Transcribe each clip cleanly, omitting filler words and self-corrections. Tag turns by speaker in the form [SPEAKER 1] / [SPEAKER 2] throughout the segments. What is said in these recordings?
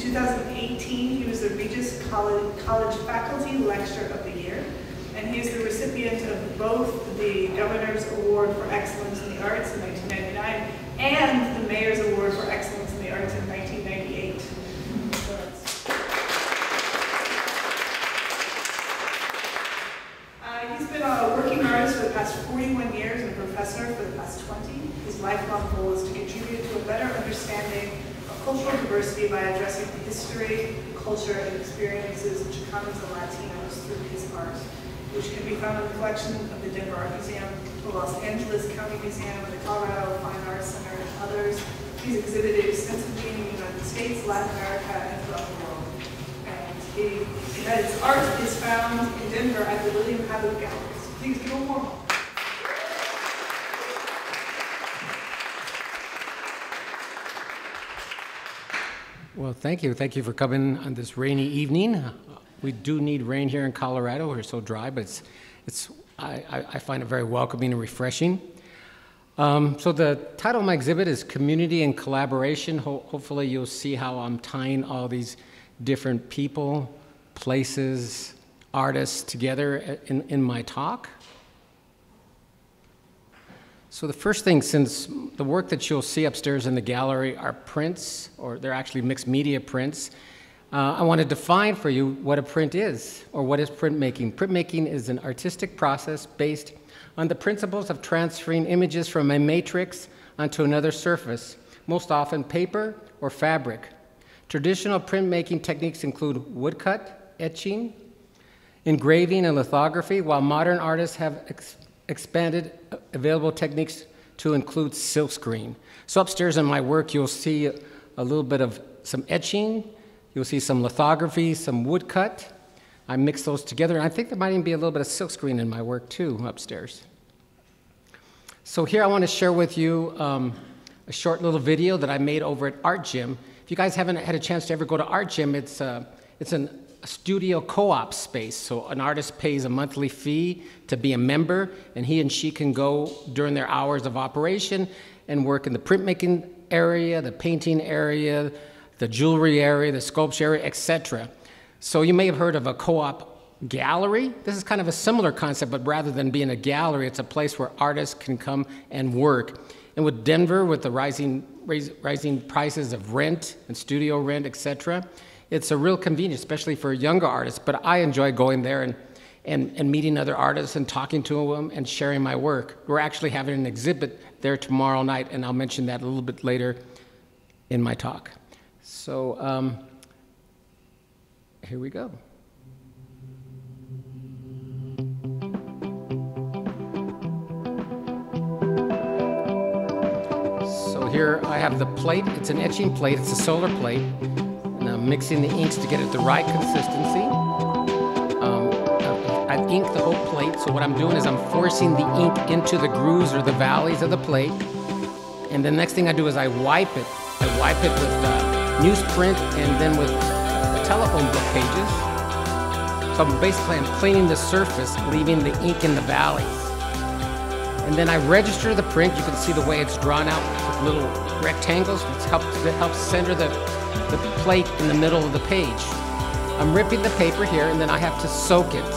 [SPEAKER 1] 2018, he was the Regis College Faculty Lecturer of the Year, and he is the recipient of both the Governor's Award for Excellence in the Arts in 1999 and the Mayor's Award for Excellence in the Arts in 1998. He's been a working artist for the past 41 years and a professor for the past 20. His lifelong goal is to contribute to a better understanding of cultural diversity by addressing the history, culture, and experiences of Chicanos and Latinos through his art, which can be found in the collection of the Denver Art Museum, the Los Angeles County Museum, and the Colorado Fine Arts Center, and others. He's exhibited extensively in the United States, Latin America, and throughout the world. His art is found in Denver at the William Habib Galleries. Please give a warm welcome.
[SPEAKER 2] Well, thank you. Thank you for coming on this rainy evening. We do need rain here in Colorado. We're so dry, but I find it very welcoming and refreshing. So the title of my exhibit is Community and Collaboration. Hopefully you'll see how I'm tying all these different people, places, artists together in my talk. So the first thing, since the work that you'll see upstairs in the gallery are prints, or they're actually mixed media prints, I want to define for you what a print is, or what is printmaking. Printmaking is an artistic process based on the principles of transferring images from a matrix onto another surface, most often paper or fabric. Traditional printmaking techniques include woodcut, etching, engraving, and lithography, while modern artists have expanded available techniques to include silkscreen. So upstairs in my work, you'll see a little bit of some etching, you'll see some lithography, some woodcut. I mix those together, and I think there might even be a little bit of silkscreen in my work too upstairs. So here I want to share with you a short little video that I made over at Art Gym. If you guys haven't had a chance to ever go to Art Gym, it's a studio co-op space. So an artist pays a monthly fee to be a member, and he and she can go during their hours of operation and work in the printmaking area, the painting area, the jewelry area, the sculpture area, etc. So you may have heard of a co-op gallery. This is kind of a similar concept, but rather than being a gallery, it's a place where artists can come and work. And with Denver, with the rising prices of rent and studio rent, etc., it's a real convenience, especially for younger artists. But I enjoy going there and meeting other artists and talking to them and sharing my work. We're actually having an exhibit there tomorrow night, and I'll mention that a little bit later in my talk. So here we go. So here I have the plate. It's an etching plate. It's a solar plate. And I'm mixing the inks to get it the right consistency. I've inked the whole plate, so what I'm doing is I'm forcing the ink into the grooves or the valleys of the plate. And the next thing I do is I wipe it. I wipe it with newsprint and then with the telephone book pages. So I'm cleaning the surface, leaving the ink in the valleys. And then I register the print. You can see the way it's drawn out with little rectangles. It helps center the plate in the middle of the page. I'm ripping the paper here, and then I have to soak it.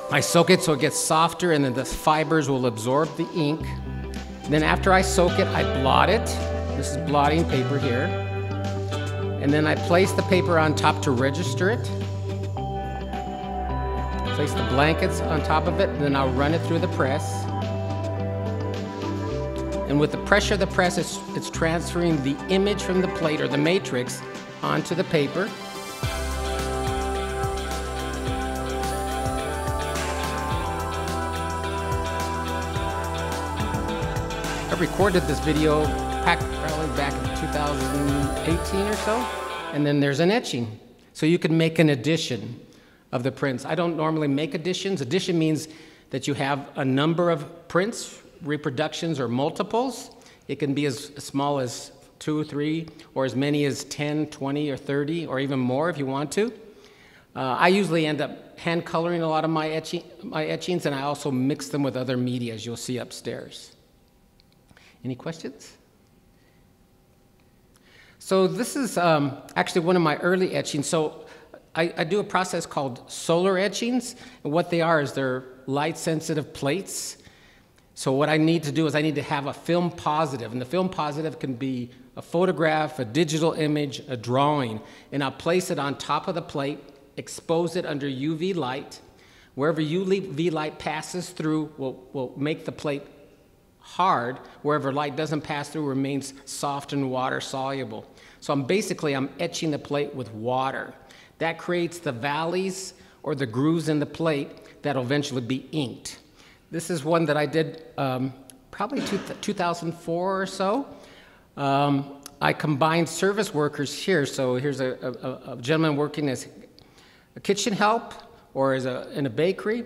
[SPEAKER 2] I soak it so it gets softer, and then the fibers will absorb the ink. Then after I soak it, I blot it. This is blotting paper here. And then I place the paper on top to register it. Place the blankets on top of it, and then I'll run it through the press. And with the pressure of the press, it's transferring the image from the plate or the matrix onto the paper. I recorded this video probably back in 2018 or so, and then there's an etching. So you can make an edition of the prints. I don't normally make editions. Edition means that you have a number of prints, reproductions, or multiples. It can be as small as 2 or 3, or as many as 10, 20, or 30, or even more if you want to. I usually end up hand coloring a lot of my etchings, and I also mix them with other media, as you'll see upstairs. Any questions? So this is actually one of my early etchings. So I do a process called solar etchings, and what they are is they're light-sensitive plates. So what I need to do is I need to have a film positive, and the film positive can be a photograph, a digital image, a drawing, and I'll place it on top of the plate, expose it under UV light. Wherever UV light passes through will make the plate hard. Wherever light doesn't pass through remains soft and water soluble. So I'm etching the plate with water. That creates the valleys or the grooves in the plate that'll eventually be inked. This is one that I did probably 2004 or so. I combined service workers here. So here's a gentleman working as a kitchen help or in a bakery,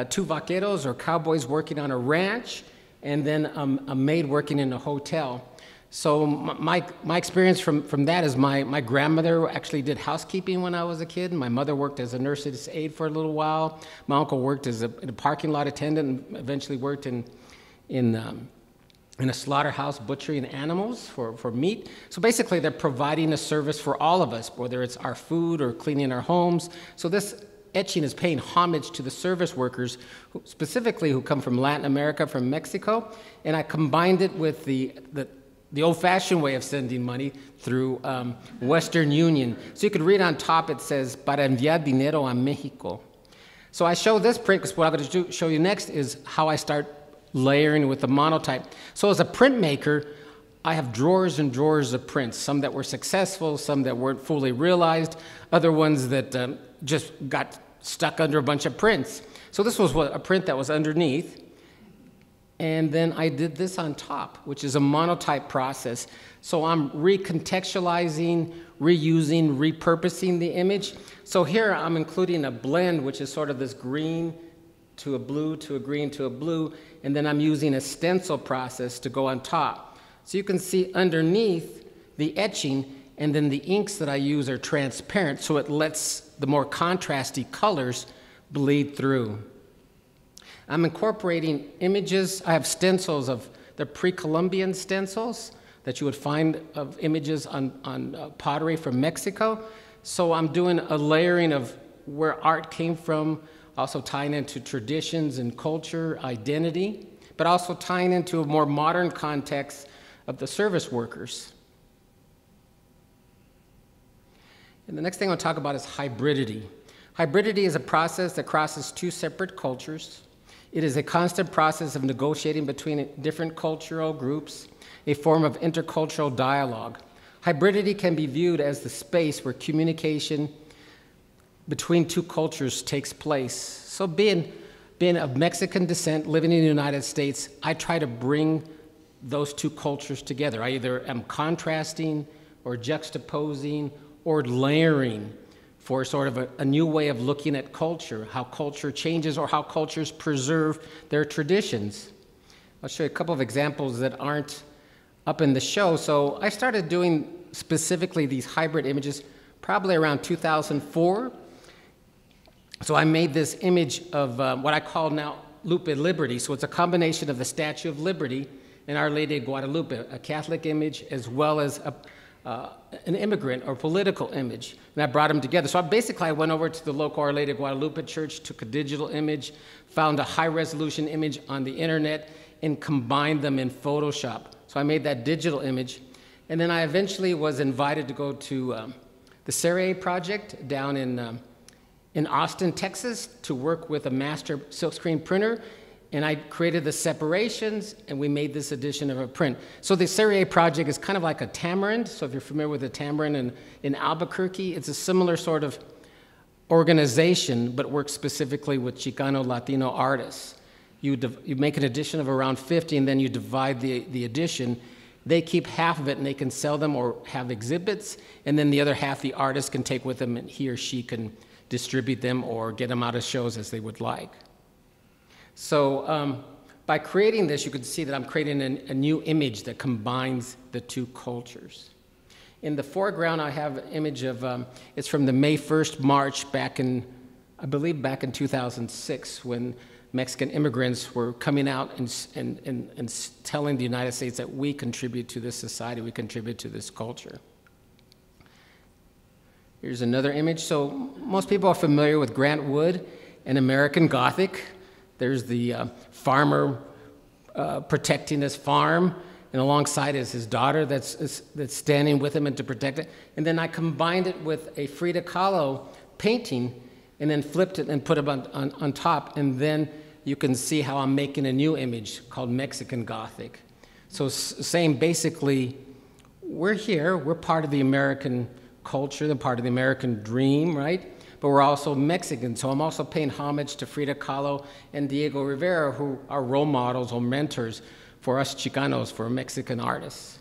[SPEAKER 2] two vaqueros or cowboys working on a ranch, and then a maid working in a hotel. So my experience from that is my grandmother actually did housekeeping when I was a kid. My mother worked as a nurse's aide for a little while. My uncle worked as a parking lot attendant and eventually worked in a slaughterhouse butchering animals for meat. So basically they're providing a service for all of us, whether it's our food or cleaning our homes. So this etching is paying homage to the service workers, specifically who come from Latin America, from Mexico, and I combined it with the old-fashioned way of sending money through Western Union. So you can read on top, it says, para enviar dinero a Mexico. So I show this print because what I'm going to show you next is how I start layering with the monotype. So as a printmaker, I have drawers and drawers of prints, some that were successful, some that weren't fully realized, other ones that just got stuck under a bunch of prints. So this was a print that was underneath. And then I did this on top, which is a monotype process. So I'm recontextualizing, reusing, repurposing the image. So here I'm including a blend, which is sort of this green to a blue to a green to a blue, and then I'm using a stencil process to go on top. So you can see underneath the etching, and then the inks that I use are transparent, so it lets the more contrasty colors bleed through. I'm incorporating images. I have stencils of the pre-Columbian stencils that you would find of images on pottery from Mexico. So I'm doing a layering of where art came from, also tying into traditions and culture, identity, but also tying into a more modern context of the service workers. And the next thing I'll talk about is hybridity. Hybridity is a process that crosses two separate cultures. It is a constant process of negotiating between different cultural groups, a form of intercultural dialogue. Hybridity can be viewed as the space where communication between two cultures takes place. So being of Mexican descent, living in the United States, I try to bring those two cultures together. I either am contrasting or juxtaposing or layering for sort of a new way of looking at culture, how culture changes or how cultures preserve their traditions. I'll show you a couple of examples that aren't up in the show. So I started doing specifically these hybrid images probably around 2004. So I made this image of what I call now Lupe Liberty. So it's a combination of the Statue of Liberty and Our Lady of Guadalupe, a Catholic image as well as an immigrant or political image, and I brought them together. So I went over to the local Our Lady of Guadalupe church, took a digital image, found a high-resolution image on the internet, and combined them in Photoshop. So I made that digital image, and then I eventually was invited to go to the Serre project down in Austin, Texas, to work with a master silkscreen printer. And I created the separations, and we made this edition of a print. So the Serre project is kind of like a tamarind. So if you're familiar with a tamarind in Albuquerque, it's a similar sort of organization, but works specifically with Chicano Latino artists. You make an edition of around 50, and then you divide the edition. They keep half of it, and they can sell them or have exhibits, and then the other half the artist can take with them, and he or she can distribute them or get them out of shows as they would like. So by creating this, you can see that I'm creating a new image that combines the two cultures. In the foreground, I have an image of, it's from the May 1st March back in, I believe back in 2006, when Mexican immigrants were coming out and telling the United States that we contribute to this society, we contribute to this culture. Here's another image. So most people are familiar with Grant Wood and American Gothic. There's the farmer protecting his farm, and alongside is his daughter that's standing with him and to protect it. And then I combined it with a Frida Kahlo painting and then flipped it and put it on top. And then you can see how I'm making a new image called Mexican Gothic. So saying basically, we're here, we're part of the American culture, the part of the American dream, right? But we're also Mexican. So I'm also paying homage to Frida Kahlo and Diego Rivera, who are role models or mentors for us Chicanos, for Mexican artists.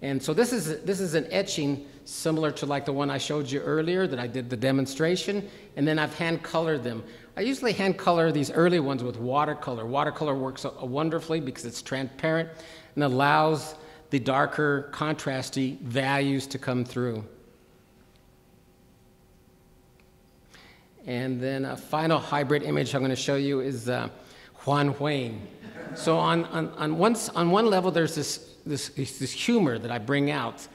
[SPEAKER 2] And so this is an etching similar to like the one I showed you earlier that I did the demonstration, and then I've hand colored them. I usually hand color these early ones with watercolor. Watercolor works wonderfully because it's transparent and allows the darker contrasty values to come through. And then a final hybrid image I'm going to show you is Juan Wayne. So on one level, there's this humor that I bring out,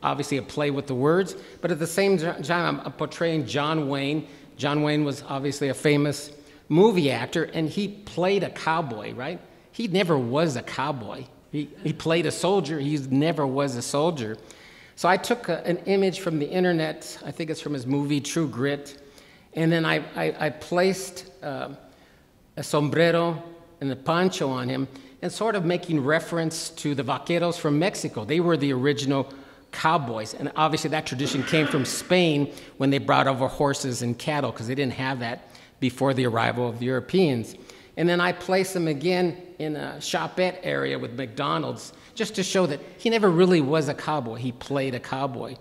[SPEAKER 2] obviously a play with the words, but at the same time, I'm portraying John Wayne. John Wayne was obviously a famous movie actor, and he played a cowboy, right? He never was a cowboy. He played a soldier. He never was a soldier. So I took an image from the internet. I think it's from his movie True Grit. And then I placed a sombrero and a poncho on him, and sort of making reference to the vaqueros from Mexico. They were the original cowboys. And obviously that tradition came from Spain when they brought over horses and cattle, because they didn't have that before the arrival of the Europeans. And then I placed him again in a shopette area with McDonald's, just to show that he never really was a cowboy. He played a cowboy.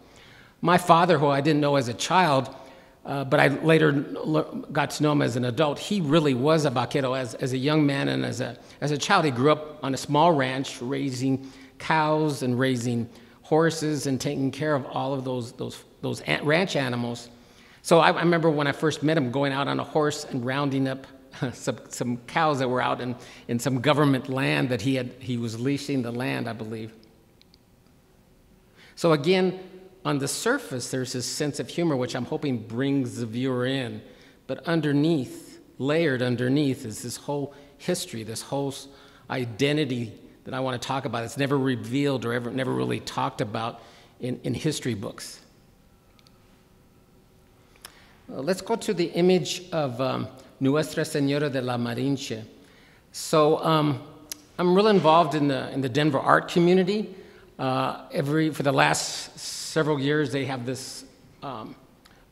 [SPEAKER 2] My father, who I didn't know as a child, but I later got to know him as an adult, he really was a vaquero as a young man, and as a child he grew up on a small ranch raising cows and raising horses and taking care of all of those ranch animals. So I remember when I first met him going out on a horse and rounding up some cows that were out in some government land that he was leasing the land, I believe. So again, on the surface, there's this sense of humor, which I'm hoping brings the viewer in. But underneath, layered underneath, is this whole history, this whole identity that I want to talk about. It's never revealed or never really talked about in history books. Let's go to the image of Nuestra Señora de la Marinche. So I'm really involved in the Denver art community. For the last several years, they have this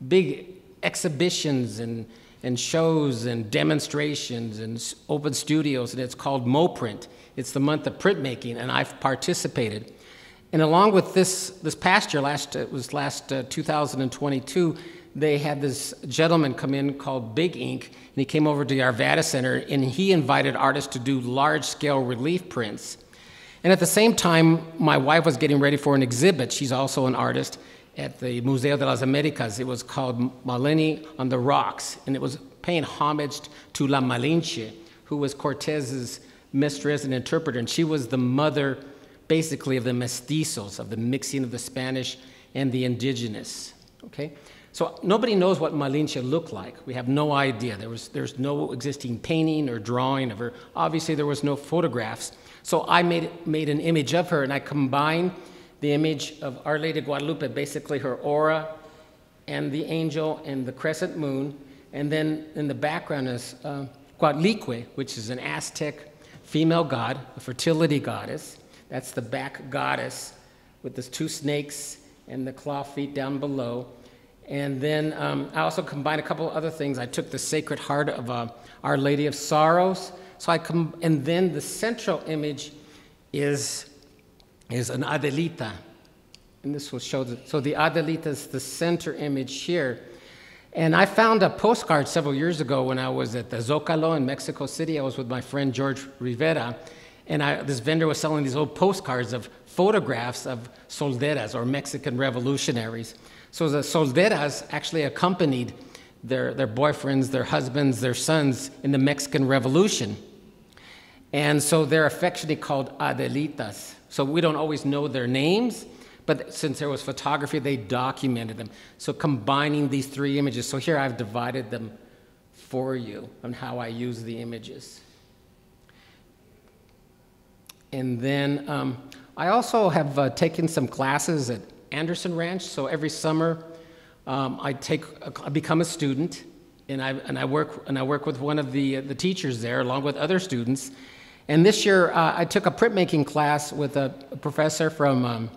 [SPEAKER 2] big exhibitions and shows and demonstrations and open studios, and it's called MoPrint. It's the month of printmaking, and I've participated. And along with this past year, it was last 2022, they had this gentleman come in called Big Ink, and he came over to the Arvada Center, and he invited artists to do large-scale relief prints. And at the same time, my wife was getting ready for an exhibit. She's also an artist at the Museo de las Americas. It was called Maleni on the Rocks, and it was paying homage to La Malinche, who was Cortez's mistress and interpreter, and she was the mother, basically, of the mestizos, of the mixing of the Spanish and the indigenous, okay? So nobody knows what Malinche looked like. We have no idea. There's no existing painting or drawing of her. Obviously, there was no photographs. So I made an image of her, and I combined the image of Our Lady Guadalupe, basically her aura, and the angel and the crescent moon. And then in the background is Coatlicue, which is an Aztec female god, a fertility goddess. That's the back goddess with the two snakes and the claw feet down below. And then I also combined a couple other things. I took the Sacred Heart of Our Lady of Sorrows. And then the central image is an Adelita. And this will show so the Adelita is the center image here. And I found a postcard several years ago when I was at the Zócalo in Mexico City. I was with my friend George Rivera, and this vendor was selling these old postcards of photographs of solderas, or Mexican revolutionaries. So the solderas actually accompanied their boyfriends, their husbands, their sons in the Mexican Revolution. And so they're affectionately called Adelitas. So we don't always know their names, But since there was photography, they documented them. So combining these three images, so here I've divided them for you on how I use the images. And then I also have taken some classes at Anderson Ranch. So every summer I become a student, and I work with one of the teachers there along with other students. And this year I took a printmaking class with a professor from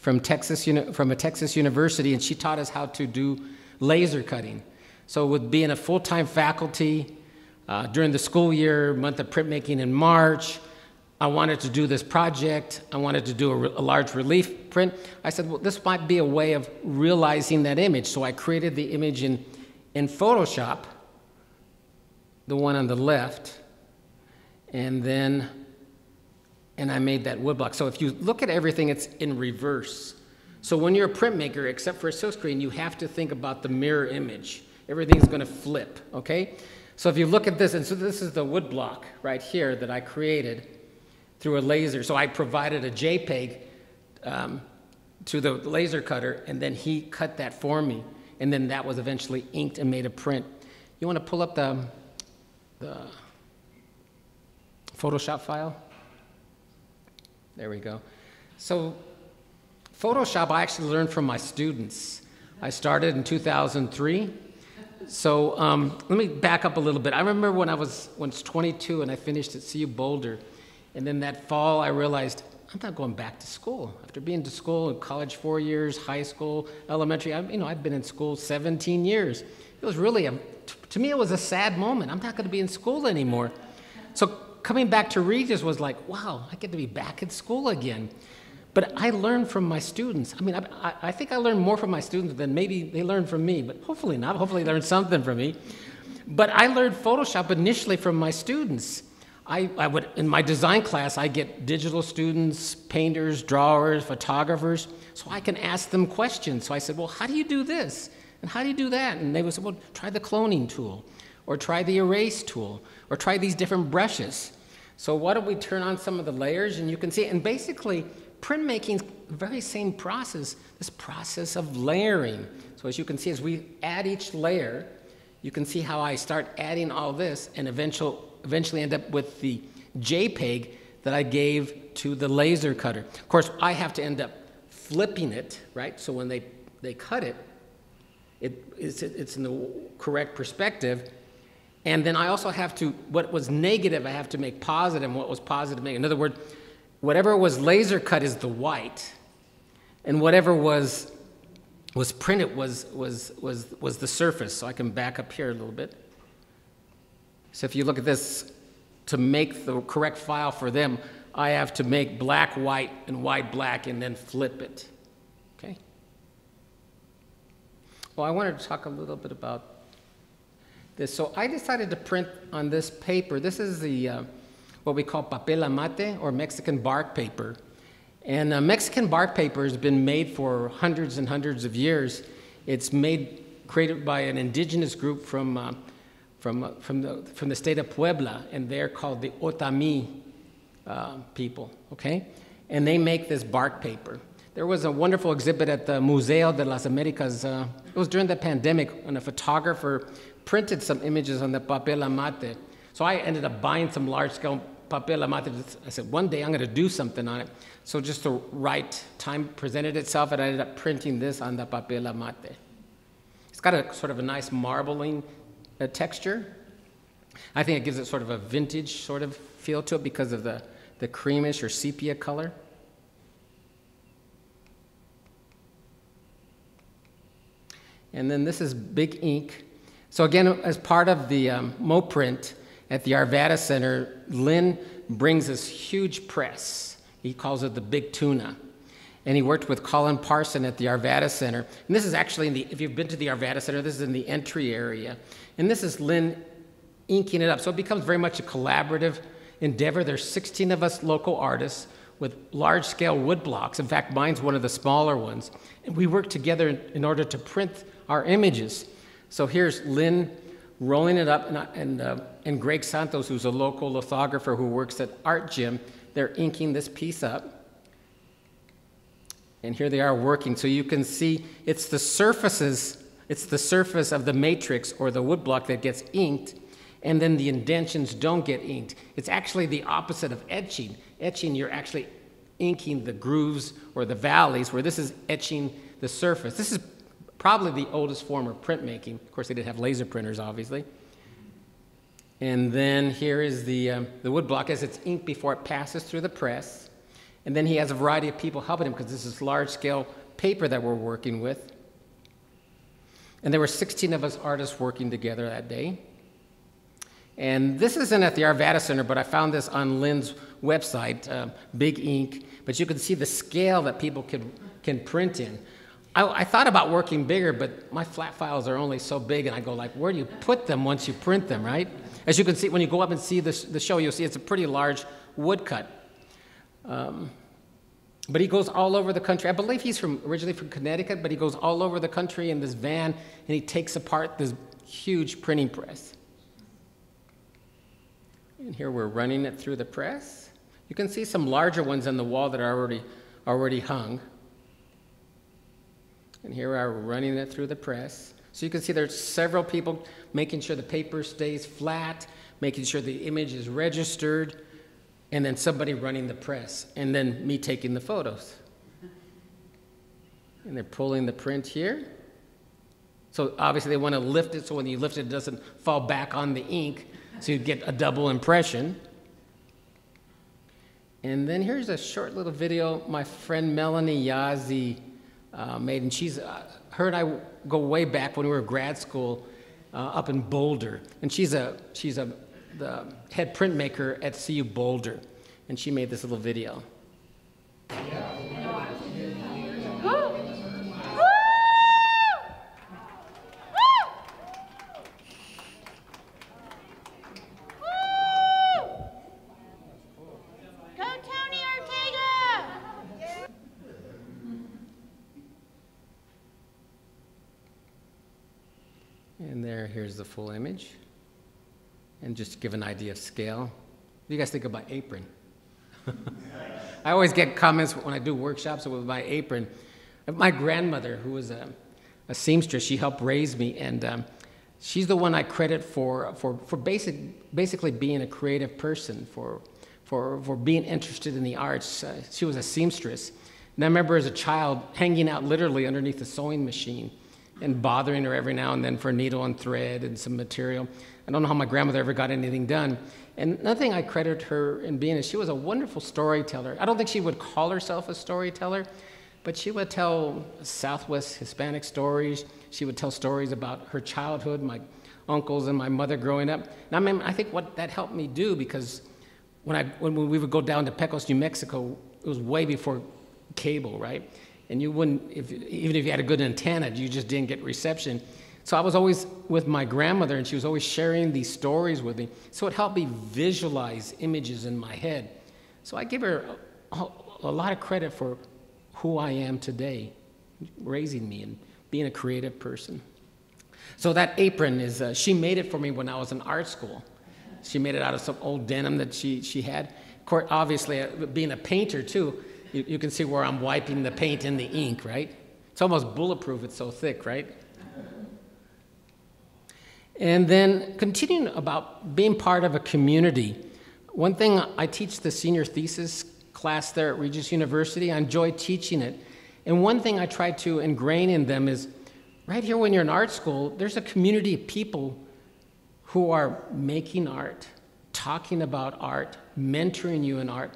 [SPEAKER 2] a Texas university, and she taught us how to do laser cutting. So with being a full-time faculty during the school year, month of printmaking in March, I wanted to do this project. I wanted to do a large relief print. I said, well, this might be a way of realizing that image. So I created the image in Photoshop, the one on the left, and I made that woodblock. So if you look at everything, it's in reverse. So when you're a printmaker, except for a silkscreen, you have to think about the mirror image. Everything's going to flip, okay? So if you look at this, and so this is the woodblock right here that I created through a laser. So I provided a JPEG to the laser cutter, and then he cut that for me. And then that was eventually inked and made a print. You want to pull up the Photoshop file? There we go. So Photoshop, I actually learned from my students. I started in 2003. So let me back up a little bit. I remember when I was 22 and I finished at CU Boulder. And then that fall, I realized I'm not going back to school. After being to school in college 4 years, high school, elementary, I've been in school 17 years. It was really, to me, it was a sad moment. I'm not going to be in school anymore. So coming back to Regis was like, wow, I get to be back in school again. But I learned from my students. I think I learned more from my students than maybe they learned from me, but hopefully not. Hopefully they learned something from me. But I learned Photoshop initially from my students. I would, in my design class, I get digital students, painters, drawers, photographers, so I can ask them questions. So I said, well, how do you do this? And how do you do that? And they would say, well, try the cloning tool, or try the erase tool, or try these different brushes. So why don't we turn on some of the layers, and you can see, and basically, printmaking's the very same process, this process of layering. So as you can see, as we add each layer, you can see how I start adding all this, and eventually end up with the JPEG that I gave to the laser cutter. Of course, I have to end up flipping it, right? So when they cut it, it's in the correct perspective. And then I also have to, what was negative, I have to make positive, and what was positive, make. In other words, whatever was laser cut is the white, and whatever was printed was the surface. So I can back up here a little bit. So if you look at this, to make the correct file for them, I have to make black, white, and white, black, and then flip it, okay? Well, I wanted to talk a little bit about this. So I decided to print on this paper. This is the, what we call papel amate, or Mexican bark paper. And Mexican bark paper has been made for hundreds and hundreds of years. It's created by an indigenous group from the state of Puebla, and they're called the Otami people, okay? And they make this bark paper. There was a wonderful exhibit at the Museo de las Americas. It was during the pandemic, and a photographer printed some images on the papel amate. So I ended up buying some large-scale papel amate. I said, one day I'm going to do something on it. So just the right time presented itself, and I ended up printing this on the papel amate. It's got a sort of a nice marbling texture. I think it gives it sort of a vintage sort of feel to it because of the creamish or sepia color. And then this is big ink. So again, as part of the MoPrint at the Arvada Center, Lynn brings this huge press. He calls it the Big Tuna. And he worked with Colin Parson at the Arvada Center. And this is actually, if you've been to the Arvada Center, this is in the entry area. And this is Lynn inking it up. So it becomes very much a collaborative endeavor. There's 16 of us local artists with large-scale wood blocks. In fact, mine's one of the smaller ones. And we work together in order to print our images. So here's Lynn rolling it up, and Greg Santos, who's a local lithographer who works at Art Gym, they're inking this piece up. And here they are working. So you can see it's the surface of the matrix or the woodblock that gets inked, and then the indentions don't get inked. It's actually the opposite of etching. Etching, you're actually inking the grooves or the valleys, where this is etching the surface. This is probably the oldest form of printmaking. Of course, they didn't have laser printers, obviously. And then here is the woodblock as it's inked before it passes through the press. And then he has a variety of people helping him because this is large-scale paper that we're working with. And there were 16 of us artists working together that day. And this isn't at the Arvada Center, but I found this on Lynn's website, Big Ink. But you can see the scale that people can print in. I thought about working bigger, but my flat files are only so big, and I go like, where do you put them once you print them, right? As you can see, when you go up and see the show, you'll see it's a pretty large woodcut. But he goes all over the country. I believe he's originally from Connecticut, but he goes all over the country in this van, and he takes apart this huge printing press. And here we're running it through the press. You can see some larger ones on the wall that are already hung. And here we are running it through the press. So you can see there's several people making sure the paper stays flat, making sure the image is registered, and then somebody running the press, and then me taking the photos. And they're pulling the print here. So obviously they want to lift it so when you lift it, it doesn't fall back on the ink, so you get a double impression. And then here's a short little video my friend Melanie Yazzie made, and her and I go way back when we were in grad school up in Boulder, and she's the head printmaker at CU Boulder, and she made this little video.
[SPEAKER 3] Go Tony Ortega!
[SPEAKER 2] And here's the full image. And just to give an idea of scale, what do you guys think about apron? I always get comments when I do workshops with my apron. My grandmother, who was a seamstress, she helped raise me, and she's the one I credit for basically being a creative person, for being interested in the arts. She was a seamstress. And I remember as a child hanging out literally underneath the sewing machine and bothering her every now and then for a needle and thread and some material. I don't know how my grandmother ever got anything done. And another thing I credit her in being is she was a wonderful storyteller. I don't think she would call herself a storyteller, but she would tell Southwest Hispanic stories. She would tell stories about her childhood, my uncles and my mother growing up. And I think what that helped me do, because when we would go down to Pecos, New Mexico, it was way before cable, right? And you wouldn't, even if you had a good antenna, you just didn't get reception. So I was always with my grandmother, and she was always sharing these stories with me. So it helped me visualize images in my head. So I give her a lot of credit for who I am today, raising me and being a creative person. So that apron is, she made it for me when I was in art school. She made it out of some old denim that she had. Of course, obviously, being a painter too, you can see where I'm wiping the paint in the ink, right? It's almost bulletproof, it's so thick, right? And then continuing about being part of a community. One thing, I teach the senior thesis class there at Regis University. I enjoy teaching it. And one thing I try to ingrain in them is, right here when you're in art school, there's a community of people who are making art, talking about art, mentoring you in art.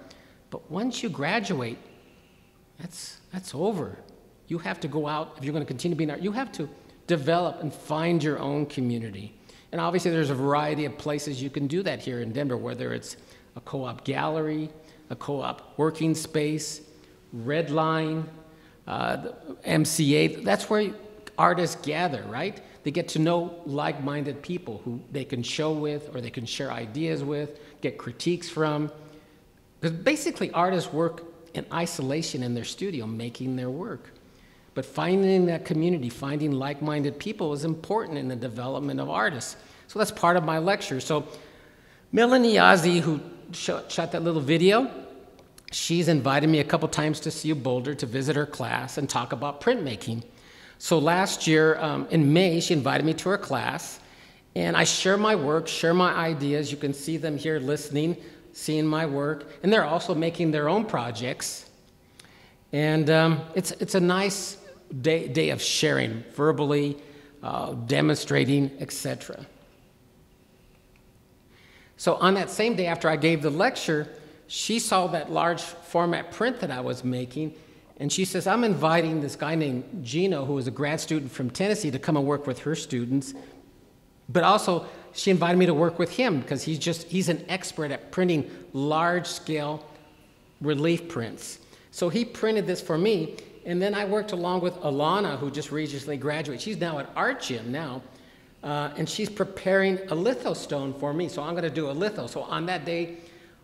[SPEAKER 2] But once you graduate, that's over. You have to go out, if you're going to continue being art, you have to develop and find your own community. And obviously there's a variety of places you can do that here in Denver, whether it's a co-op gallery, a co-op working space, Redline, MCA. That's where artists gather, right? They get to know like-minded people who they can show with or they can share ideas with, get critiques from. Because basically artists work in isolation in their studio making their work. But finding that community, finding like-minded people is important in the development of artists. So that's part of my lecture. So Melanie Yazzie, who shot that little video, she's invited me a couple times to CU Boulder to visit her class and talk about printmaking. So last year, in May, she invited me to her class, and I share my work, share my ideas. You can see them here listening, seeing my work, and they're also making their own projects. And it's a nice day of sharing, verbally, demonstrating, etc. So on that same day after I gave the lecture, she saw that large format print that I was making, and she says, I'm inviting this guy named Gino, who is a grad student from Tennessee, to come and work with her students. But also, she invited me to work with him because he's an expert at printing large-scale relief prints. So he printed this for me, and then I worked along with Alana, who just recently graduated. She's now at Art Gym now, and she's preparing a lithostone for me. So I'm going to do a litho. So on that day,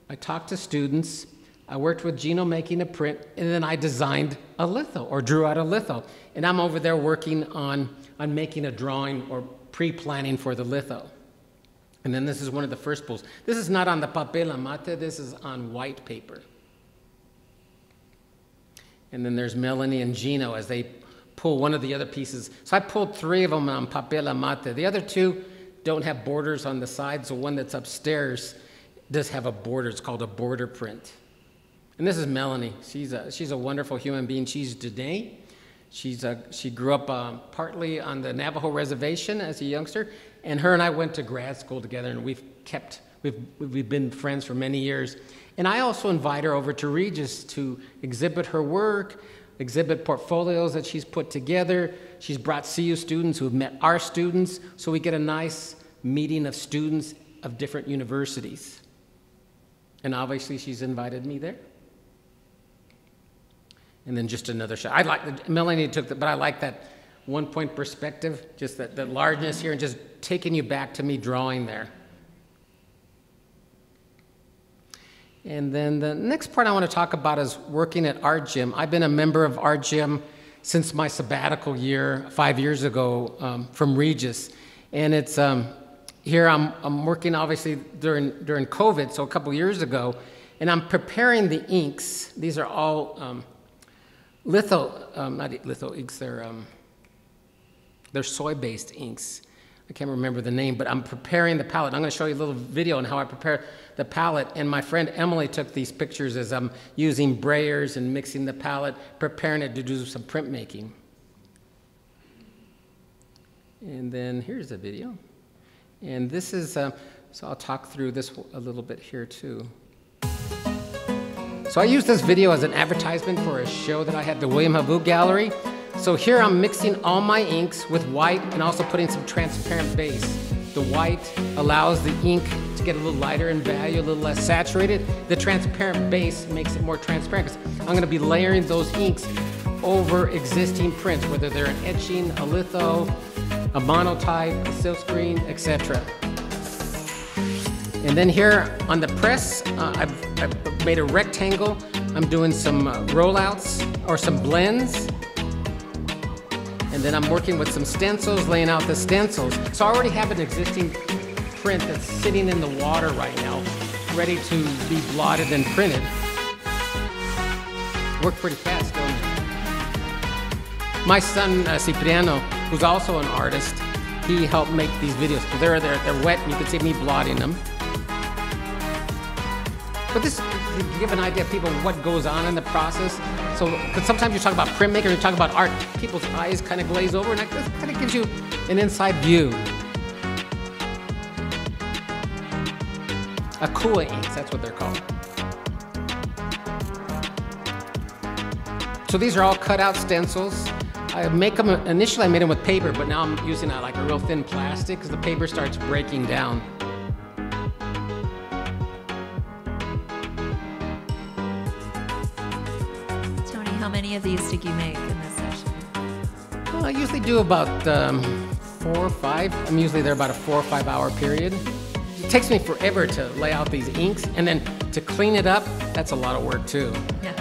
[SPEAKER 2] I talked to students. I worked with Gino making a print, and then I designed a litho, or drew out a litho. And I'm over there working on making a drawing or pre-planning for the litho. And then this is one of the first pulls. This is not on the papel mate, this is on white paper. And then there's Melanie and Gino as they pull one of the other pieces. So I pulled 3 of them on papel mate. The other 2 don't have borders on the sides. The one that's upstairs does have a border. It's called a border print. And this is Melanie. She's a wonderful human being. She's Dene. She grew up partly on the Navajo reservation as a youngster, and her and I went to grad school together, and we've been friends for many years. And I also invite her over to Regis to exhibit her work, exhibit portfolios that she's put together. She's brought CU students who have met our students, so we get a nice meeting of students of different universities. And obviously she's invited me there. And then just another shot. Melanie took that, but I like that one-point perspective, just that largeness here, and just taking you back to me drawing there. And then the next part I want to talk about is working at Art Gym. I've been a member of Art Gym since my sabbatical year 5 years ago from Regis. And it's here I'm working obviously during COVID, so a couple years ago, and I'm preparing the inks. These are all not litho inks, they're soy-based inks. I can't remember the name, but I'm preparing the palette. I'm going to show you a little video on how I prepare the palette. And my friend Emily took these pictures as I'm using brayers and mixing the palette, preparing it to do some printmaking. And then here's the video. And this is, so I'll talk through this a little bit here too. So I used this video as an advertisement for a show that I had at the William Havu Gallery. So here I'm mixing all my inks with white and also putting some transparent base. The white allows the ink to get a little lighter in value, a little less saturated. The transparent base makes it more transparent because I'm going to be layering those inks over existing prints, whether they're an etching, a litho, a monotype, a silkscreen, etc. And then here on the press, I've made a rectangle. I'm doing some rollouts or some blends. And then I'm working with some stencils, laying out the stencils. So I already have an existing print that's sitting in the water right now, ready to be blotted and printed. Worked pretty fast, don't it? My son, Cipriano, who's also an artist, he helped make these videos. They're wet, and you can see me blotting them. But this, to give an idea of people what goes on in the process. So, because sometimes you talk about printmaker, you talk about art, people's eyes kind of glaze over, and that kind of gives you an inside view. Akua inks, that's what they're called. So these are all cut out stencils. I make them, initially I made them with paper, but now I'm using like a real thin plastic because the paper starts breaking down.
[SPEAKER 4] How many of these did you make in this session?
[SPEAKER 2] Well, I usually do about 4 or 5. I'm usually there about a 4 or 5 hour period. It takes me forever to lay out these inks, and then to clean it up, that's a lot of work too.
[SPEAKER 4] Yeah.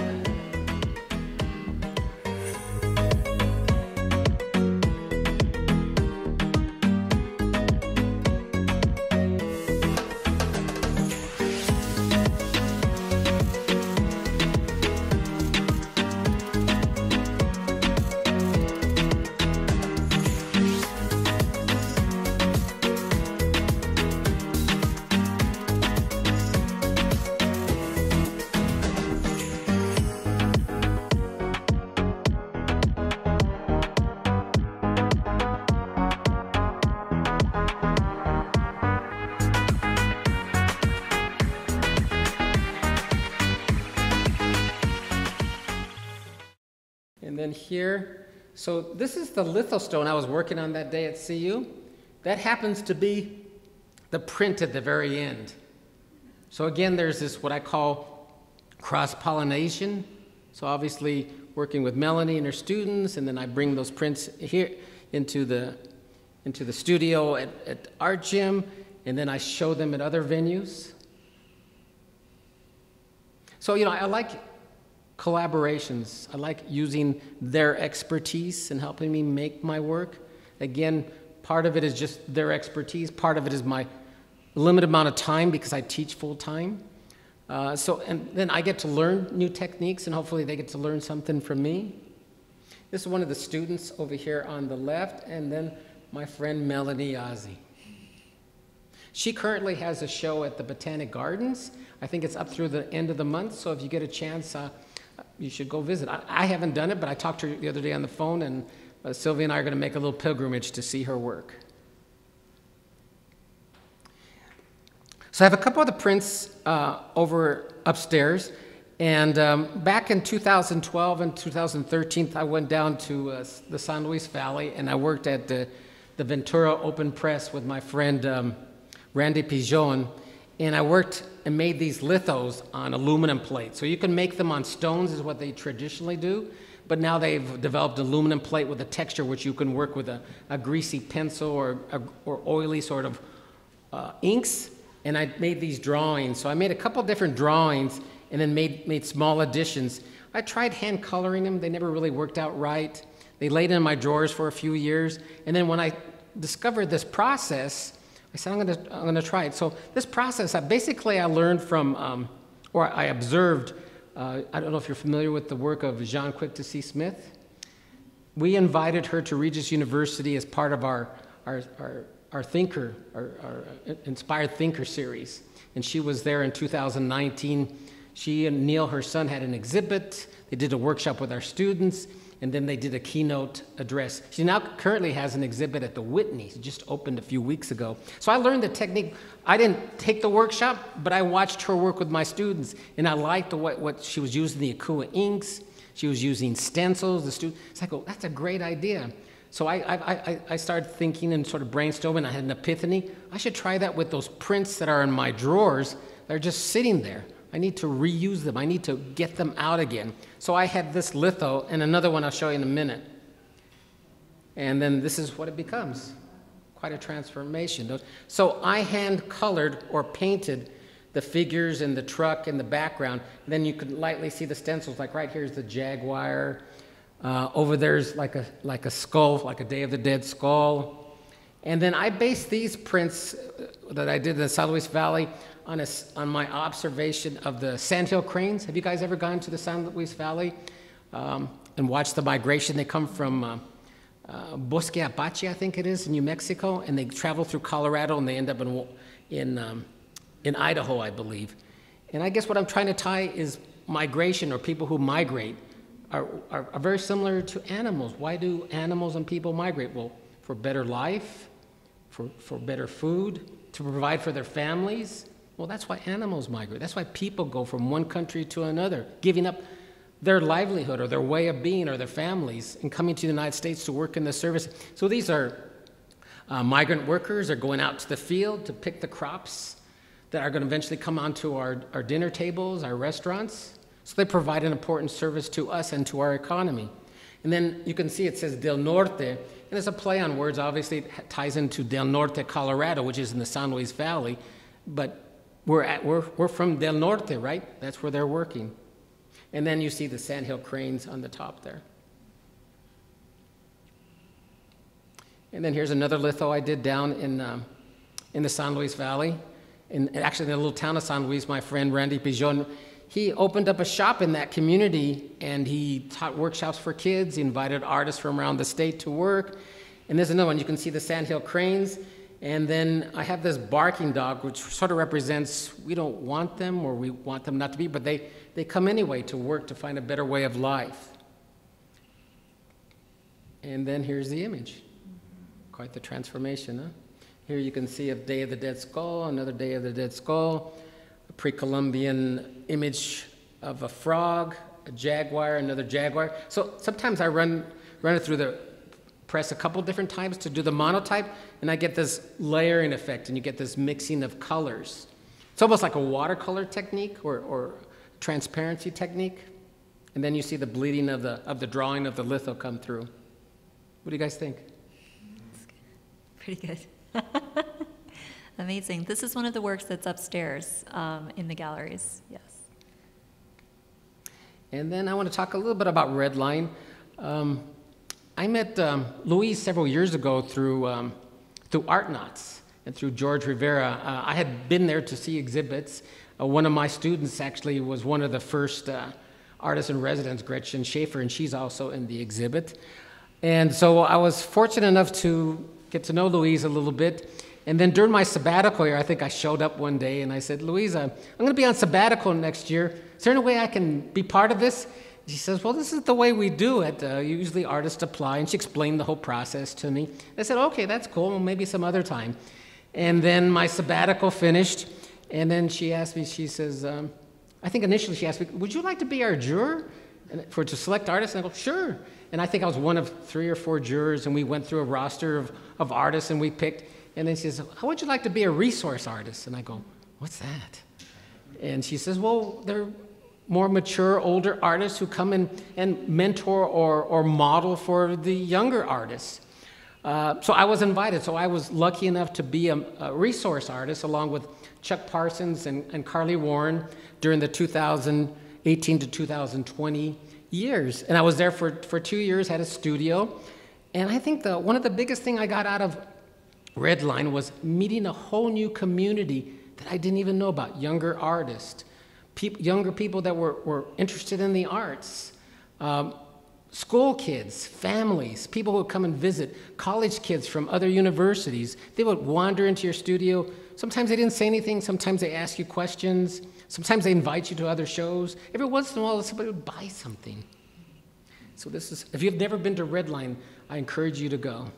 [SPEAKER 2] then here, so this is the lithostone I was working on that day at CU. That happens to be the print at the very end. So again, there's this what I call cross-pollination. So obviously working with Melanie and her students, and then I bring those prints here into the studio at Art Gym, and then I show them at other venues. So, you know, I like collaborations. I like using their expertise and helping me make my work. Again, part of it is just their expertise. Part of it is my limited amount of time because I teach full time. And then I get to learn new techniques, and hopefully they get to learn something from me. This is one of the students over here on the left, and then my friend Melanie Ozzie. She currently has a show at the Botanic Gardens. I think it's up through the end of the month, so if you get a chance, you should go visit. I haven't done it, but I talked to her the other day on the phone, and Sylvia and I are going to make a little pilgrimage to see her work. So I have a couple of the prints over upstairs, and back in 2012 and 2013, I went down to the San Luis Valley, and I worked at the Ventura Open Press with my friend Randy Pijon, and I worked and made these lithos on aluminum plate. So you can make them on stones is what they traditionally do, but now they've developed aluminum plate with a texture which you can work with a greasy pencil or oily sort of inks, and I made these drawings. So I made a couple different drawings and then made small additions. I tried hand coloring them. They never really worked out right. They laid in my drawers for a few years, and then when I discovered this process, I said, I'm gonna try it. So this process, I learned from, or I observed, I don't know if you're familiar with the work of Jean Quick-to-See Smith. We invited her to Regis University as part of our Inspired Thinker series. And she was there in 2019. She and Neil, her son, had an exhibit. They did a workshop with our students, and then they did a keynote address. She now currently has an exhibit at the Whitney. It just opened a few weeks ago. So I learned the technique. I didn't take the workshop, but I watched her work with my students, and I liked what she was using, the Akua inks. She was using stencils. It's like, oh, that's a great idea. So I started thinking and sort of brainstorming. I had an epiphany. I should try that with those prints that are in my drawers that are just sitting there. I need to reuse them. I need to get them out again. So I had this litho and another one I'll show you in a minute. And then this is what it becomes. Quite a transformation. So I hand colored or painted the figures and the truck in the background. And then you can lightly see the stencils. Like right here is the jaguar. Over there's like a skull, like a Day of the Dead skull. And then I based these prints that I did in the San Luis Valley on my observation of the sandhill cranes. Have you guys ever gone to the San Luis Valley and watched the migration? They come from Bosque Apache, I think it is, in New Mexico, and they travel through Colorado, and they end up in Idaho, I believe. And I guess what I'm trying to tie is migration, or people who migrate, are very similar to animals. Why do animals and people migrate? Well, for better life, for better food, to provide for their families. Well, that's why animals migrate. That's why people go from one country to another, giving up their livelihood or their way of being or their families and coming to the United States to work in the service. So these are migrant workers are going out to the field to pick the crops that are going to eventually come onto our dinner tables, our restaurants. So they provide an important service to us and to our economy. And then you can see it says Del Norte, and it's a play on words. Obviously, it ties into Del Norte, Colorado, which is in the San Luis Valley, but we're from Del Norte, right? That's where they're working. And then you see the sandhill cranes on the top there. And then here's another litho I did down in the San Luis Valley. And actually in the little town of San Luis, my friend Randy Pijon, he opened up a shop in that community, and he taught workshops for kids. He invited artists from around the state to work. And there's another one. You can see the sandhill cranes. And then I have this barking dog, which sort of represents we don't want them, or we want them not to be, but they come anyway to work to find a better way of life. And then here's the image. Quite the transformation, huh? Here you can see a Day of the Dead skull, another Day of the Dead skull, a pre-Columbian image of a frog, a jaguar, another jaguar. So sometimes I run it through the press a couple different times to do the monotype, and I get this layering effect, and you get this mixing of colors. It's almost like a watercolor technique or transparency technique. And then you see the bleeding of the drawing of the litho come through. What do you guys think?
[SPEAKER 4] Pretty good. Amazing. This is one of the works that's upstairs in the galleries, yes.
[SPEAKER 2] And then I want to talk a little bit about Redline. I met Louise several years ago through Art Knots and through George Rivera. I had been there to see exhibits. One of my students actually was one of the first artists in residence, Gretchen Schaefer, and she's also in the exhibit. And so I was fortunate enough to get to know Louise a little bit. And then during my sabbatical year, I think I showed up one day and I said, Louise, I'm going to be on sabbatical next year. Is there any way I can be part of this? She says, well, this is the way we do it. Usually artists apply. And she explained the whole process to me. I said, okay, that's cool. Well, maybe some other time. And then my sabbatical finished. And then she asked me, she says, I think initially she asked me, would you like to be our juror to select artists? And I go, sure. And I think I was one of 3 or 4 jurors, and we went through a roster of artists, and we picked. And then she says, how would you like to be a resource artist? And I go, what's that? And she says, well, they're more mature, older artists who come in and mentor or model for the younger artists. So I was invited. So I was lucky enough to be a resource artist along with Chuck Parsons and Carly Warren during the 2018 to 2020 years. And I was there for 2 years, had a studio. And I think one of the biggest thing I got out of Redline was meeting a whole new community that I didn't even know about, younger artists, younger people that were interested in the arts, school kids, families, people who would come and visit, college kids from other universities. They would wander into your studio. Sometimes they didn't say anything. Sometimes they ask you questions. Sometimes they invite you to other shows. Every once in a while, somebody would buy something. So this is, if you've never been to Redline, I encourage you to go.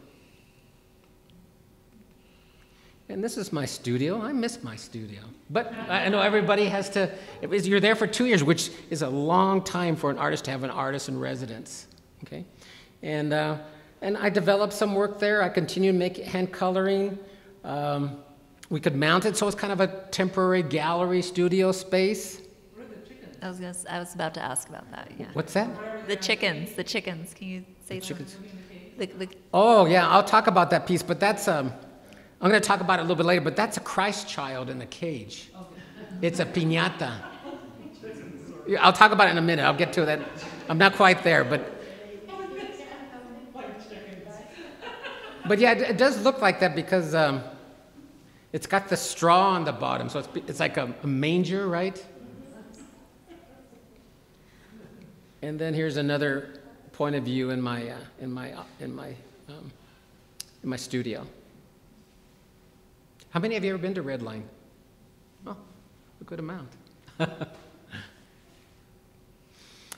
[SPEAKER 2] And this is my studio. I miss my studio. But I know everybody has to, you're there for 2 years, which is a long time for an artist to have an artist in residence, okay? And I developed some work there. I continued to make hand coloring. We could mount it, so it's kind of a temporary gallery studio space.
[SPEAKER 4] I was about to ask about that, yeah.
[SPEAKER 2] What's that?
[SPEAKER 4] The chickens. Can you say something?
[SPEAKER 2] Oh, yeah, I'll talk about that piece, but that's, I'm going to talk about it a little bit later, but that's a Christ child in a cage. It's a piñata. I'll talk about it in a minute. I'll get to that. I'm not quite there, but yeah, it does look like that because it's got the straw on the bottom, so it's like a manger, right? And then here's another point of view in my studio. How many of you have ever been to Redline? Oh, a good amount.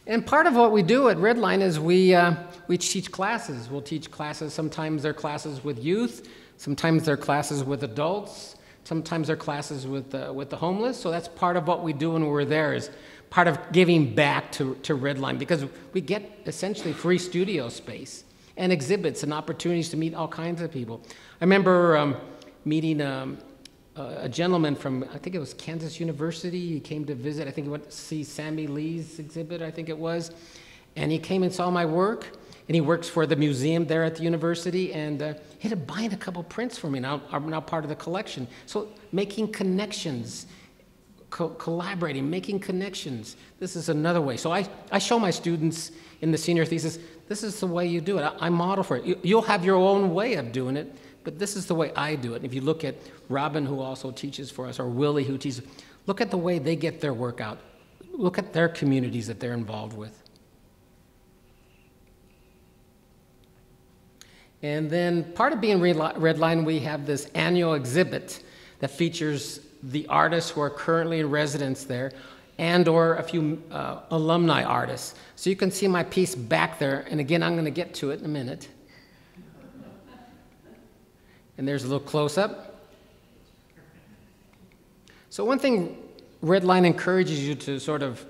[SPEAKER 2] And part of what we do at Redline is we teach classes. We'll teach classes. Sometimes they're classes with youth. Sometimes they're classes with adults. Sometimes they're classes with the homeless. So that's part of what we do when we're there, is part of giving back to Redline, because we get essentially free studio space and exhibits and opportunities to meet all kinds of people. I remember meeting a gentleman from, I think it was Kansas University. He came to visit. I think he went to see Sammy Lee's exhibit, I think it was. And he came and saw my work. And he works for the museum there at the university. And he ended up buying a couple prints for me. Now I'm now part of the collection. So making connections, collaborating, making connections. This is another way. So I show my students in the senior thesis, this is the way you do it. I model for it. You'll have your own way of doing it, but this is the way I do it. If you look at Robin, who also teaches for us, or Willie, who teaches, look at the way they get their work out. Look at their communities that they're involved with. And then part of being Redline, we have this annual exhibit that features the artists who are currently in residence there, and or a few alumni artists. So you can see my piece back there, and again, I'm going to get to it in a minute. And there's a little close-up. So one thing Redline encourages you to sort of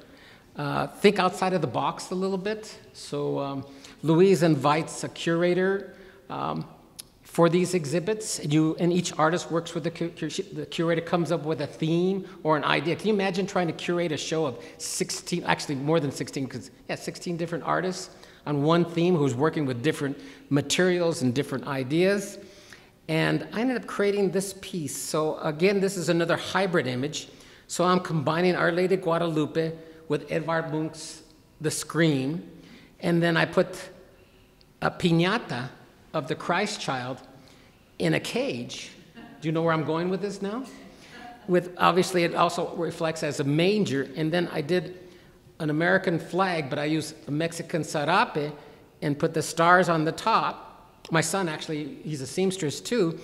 [SPEAKER 2] think outside of the box a little bit. So Louise invites a curator for these exhibits, and each artist works with the curator, comes up with a theme or an idea. Can you imagine trying to curate a show of 16, actually more than 16, because 16 different artists on one theme who's working with different materials and different ideas? And I ended up creating this piece. So again, this is another hybrid image. So I'm combining Our Lady of Guadalupe with Edvard Munch's The Scream, and then I put a piñata of the Christ child in a cage. Do you know where I'm going with this now? Obviously, it also reflects as a manger, and then I did an American flag, but I used a Mexican sarape and put the stars on the top. My son, actually, he's a seamstress too.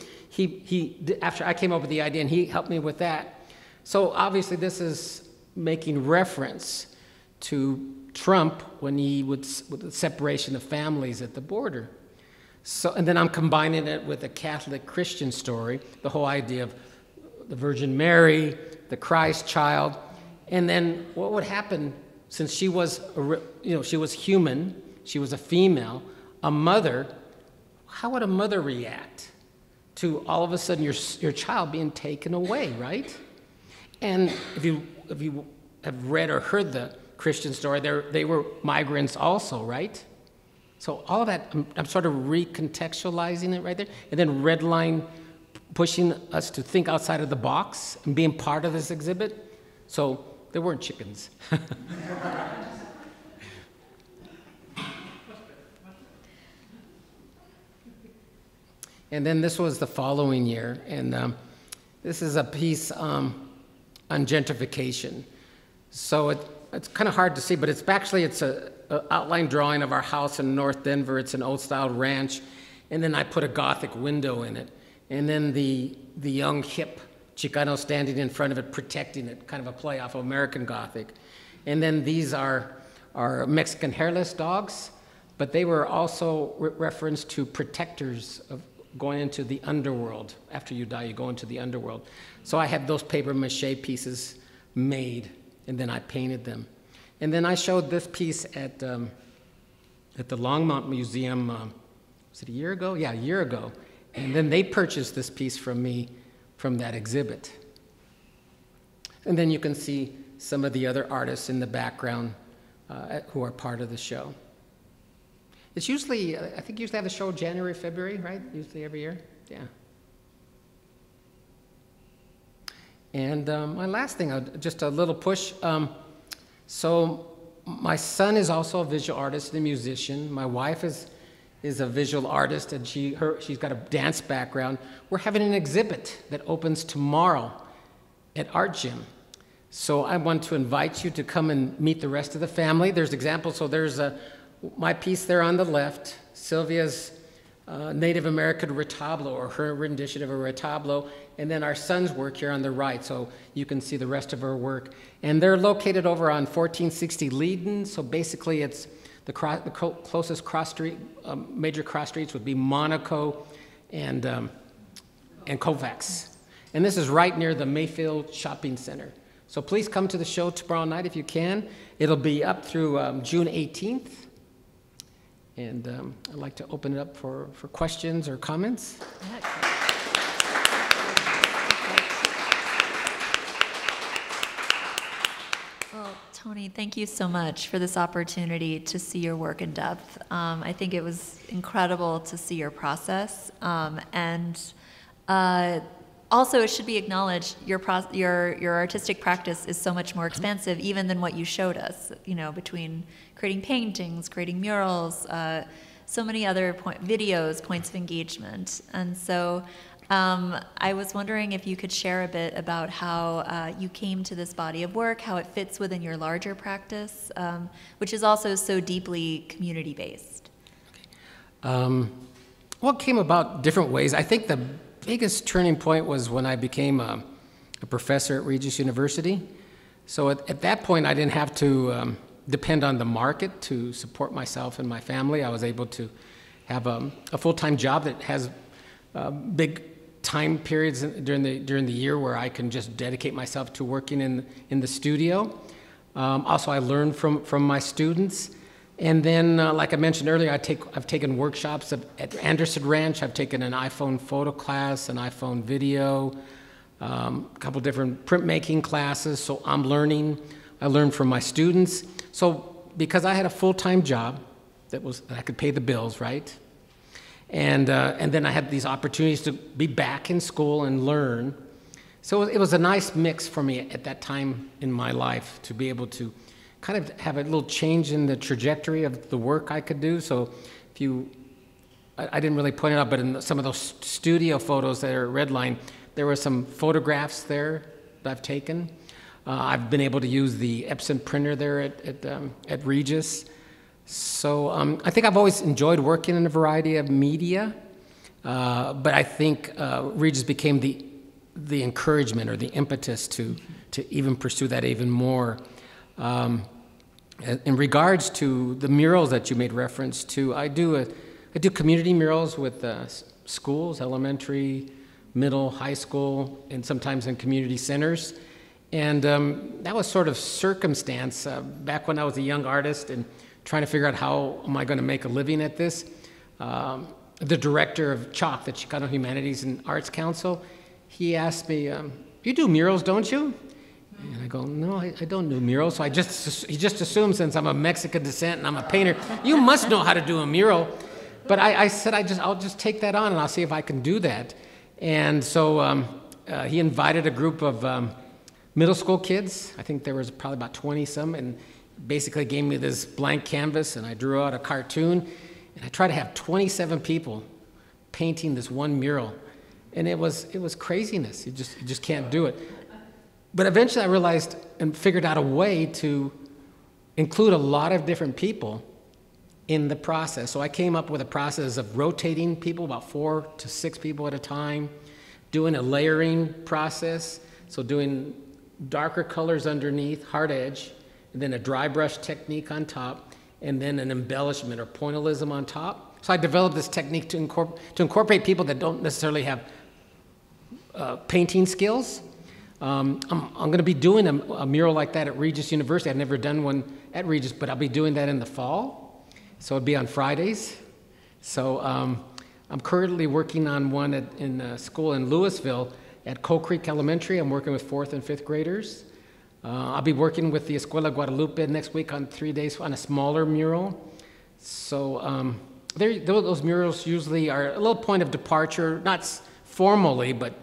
[SPEAKER 2] After I came up with the idea, and he helped me with that. So obviously, this is making reference to Trump when with the separation of families at the border. So, and then I'm combining it with a Catholic Christian story, the whole idea of the Virgin Mary, the Christ child, and then what would happen since she was, she was human, she was a female, a mother. How would a mother react to all of a sudden your child being taken away, right? And if you have read or heard the Christian story, they were migrants also, right? So all of that, I'm sort of recontextualizing it right there. And then Redline pushing us to think outside of the box and being part of this exhibit. So there weren't chickens. And then this was the following year. And this is a piece on gentrification. So it's kind of hard to see, but it's an outline drawing of our house in North Denver. It's an old-style ranch, and then I put a Gothic window in it, and then the young, hip Chicano standing in front of it, protecting it, kind of a play off of American Gothic. And then these are Mexican hairless dogs, but they were also reference to protectors of going into the underworld. After you die, you go into the underworld. So I had those paper mache pieces made, and then I painted them. And then I showed this piece at the Longmont Museum, was it a year ago? Yeah, a year ago. And then they purchased this piece from me from that exhibit. And then you can see some of the other artists in the background who are part of the show. It's usually, I think you usually have a show January, February, right? Usually every year, yeah. And my last thing, just a little push. So my son is also a visual artist and a musician. My wife is a visual artist, and she's got a dance background. We're having an exhibit that opens tomorrow at Art Gym. So I want to invite you to come and meet the rest of the family. There's examples. So there's my piece there on the left, Sylvia's Native American retablo, or her rendition of a retablo, and then our son's work here on the right, so you can see the rest of her work. And they're located over on 1460 Leiden, so basically it's the closest cross street, major cross streets would be Monaco and Kovacs. And this is right near the Mayfield Shopping Center. So please come to the show tomorrow night if you can. It'll be up through June 18th. And I'd like to open it up for questions or comments.
[SPEAKER 4] Well, Tony, thank you so much for this opportunity to see your work in depth. I think it was incredible to see your process. Also, it should be acknowledged, your artistic practice is so much more expansive even than what you showed us, between creating paintings, creating murals, so many other videos, points of engagement. And so I was wondering if you could share a bit about how you came to this body of work, how it fits within your larger practice, which is also so deeply community-based.
[SPEAKER 2] Well, it came about different ways. I think the biggest turning point was when I became a professor at Regis University. So at that point, I didn't have to depend on the market to support myself and my family. I was able to have a full-time job that has big time periods during the year where I can just dedicate myself to working in the studio. Also, I learn from my students. And then, like I mentioned earlier, I've taken workshops at Anderson Ranch. I've taken an iPhone photo class, an iPhone video, a couple different printmaking classes. So I'm learning. I learn from my students. So because I had a full-time job that I could pay the bills, right? And then I had these opportunities to be back in school and learn. So it was a nice mix for me at that time in my life to be able to kind of have a little change in the trajectory of the work I could do. So I didn't really point it out, but in some of those studio photos that are Redline, there were some photographs there that I've taken. I've been able to use the Epson printer there at Regis. So I think I've always enjoyed working in a variety of media, but I think Regis became the encouragement or the impetus to even pursue that even more. In regards to the murals that you made reference to, I do community murals with schools, elementary, middle, high school, and sometimes in community centers. And that was sort of circumstance back when I was a young artist and trying to figure out how am I going to make a living at this. The director of CHOC, the Chicano Humanities and Arts Council, he asked me, "You do murals, don't you?" And I go, "No, I don't do murals." So he just assumed since I'm of Mexican descent and I'm a painter, you must know how to do a mural. But I said, I'll just take that on and I'll see if I can do that. And so he invited a group of middle school kids. I think there was probably about 20 some, and basically gave me this blank canvas and I drew out a cartoon. And I tried to have 27 people painting this one mural. And it was craziness. You just can't do it. But eventually I realized and figured out a way to include a lot of different people in the process. So I came up with a process of rotating people, about 4 to 6 people at a time, doing a layering process, so doing darker colors underneath, hard edge, and then a dry brush technique on top, and then an embellishment or pointillism on top. So I developed this technique to incorporate people that don't necessarily have painting skills. I'm going to be doing a mural like that at Regis University. I've never done one at Regis, but I'll be doing that in the fall. So it'll be on Fridays. So I'm currently working on one in a school in Louisville at Coal Creek Elementary. I'm working with 4th and 5th graders. I'll be working with the Escuela Guadalupe next week on 3 days on a smaller mural. So those murals usually are a little point of departure, not formally, but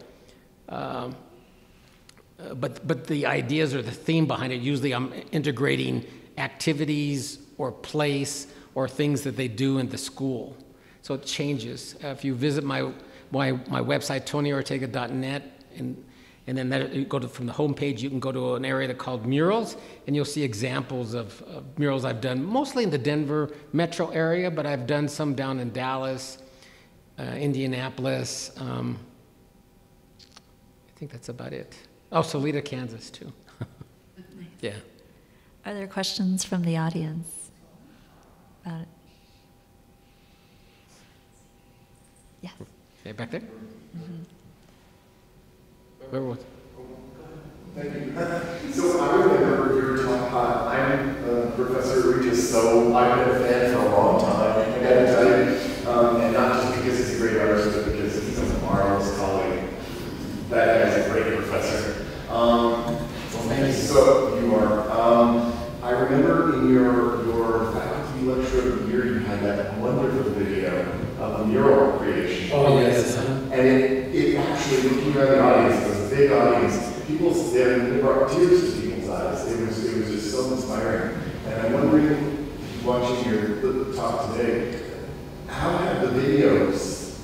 [SPEAKER 2] the ideas or the theme behind it, usually I'm integrating activities or place or things that they do in the school. So it changes. If you visit my website, tonyortega.net, and then you go from the homepage, you can go to an area called murals, and you'll see examples of murals I've done, mostly in the Denver metro area, but I've done some down in Dallas, Indianapolis. I think that's about it. Oh, Salida, Kansas, too.
[SPEAKER 4] Nice.
[SPEAKER 2] Yeah.
[SPEAKER 4] Are there questions from the audience about it? Yes.
[SPEAKER 2] Okay, back there? Mm-hmm. Where was it?
[SPEAKER 5] Thank you. So I remember you were talking about, I'm a professor at Regis, so I've been a fan for a long time, I gotta tell you, and not just because he's a great artist, but because he's a marvelous colleague. That guy's a great professor. So you are. I remember in your faculty lecture of the year, you had that wonderful video of a mural creation.
[SPEAKER 2] Oh, yes.
[SPEAKER 5] And it actually, looking around the audience, it was a big audience, people there, and it brought tears to people's eyes. It was just so inspiring. And I'm wondering, watching your talk today, how have the videos,